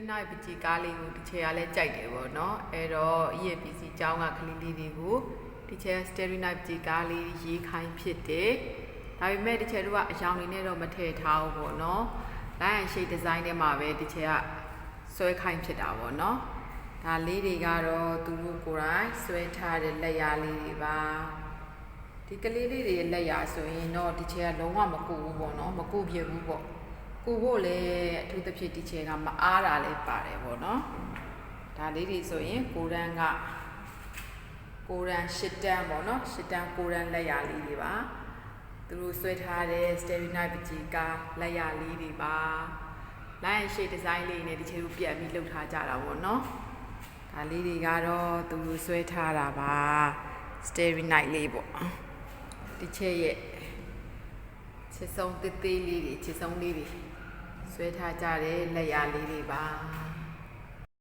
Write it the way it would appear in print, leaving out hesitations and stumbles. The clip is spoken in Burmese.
Night ပကြီးကားလေးကိုဒီချက်ကလည်းကြိုက်တယ်ပေါ့နော်အဲ့တော့ EAPC အကြောင်းကကလေးလေးတွေကိုဒီချက် Starry Night ပကြီးကားလေးရေးခိုင်းဖြစ်တယ်ဒါပေမဲ့ဒီချက်တို့ကအရောင်လေးနဲ့တော့မထည့်ထားဘူးပေါ့နော် line and shade design ထဲမှာပဲဒီချက်ကဆွဲခိုင်းဖြစ်တာပေါ့နော်ဒါလေးတွေကတော့သူတို့ကိုယ်တိုင်ဆွဲထားတဲ့လက်ရာလေးတွေပါဒီကလေးလေးတွေရဲ့လက်ရာဆိုရင်တော့ဒီချက်ကလုံးဝမကူဘူးပေါ့နော်မကူပြဘူးပေါ့ကူဖို့လည်းအထူးသဖြင့်ဒီချက်ကမအားတာလည်းပါတယ်ပေါ့နော်ဒါလေးတွေဆိုရင်ကိုရန်ကကိုရန်8တန်းပေါ့နော်8တန်းကိုရန်လက်ရာလေးတွေပါသူတို့ဆွဲထားတဲ့ Starry Night ပကြီးကလက်ရာလေးတွေပါ line and shade design လေးနဲ့ဒီချက်ကိုပြန်ပြီးလုပ်ထားကြတာပေါ့နော်ဒါလေးတွေကတော့သူတို့ဆွဲထားတာပါ Starry Night လေးပေါ့ဒီချက်ရဲ့ချစ်ဆုံးသေးသေးလေးတွေချစ်ဆုံးလေးတွေဆွဲထားကြတဲ့လက်ရာလေးတွေပါ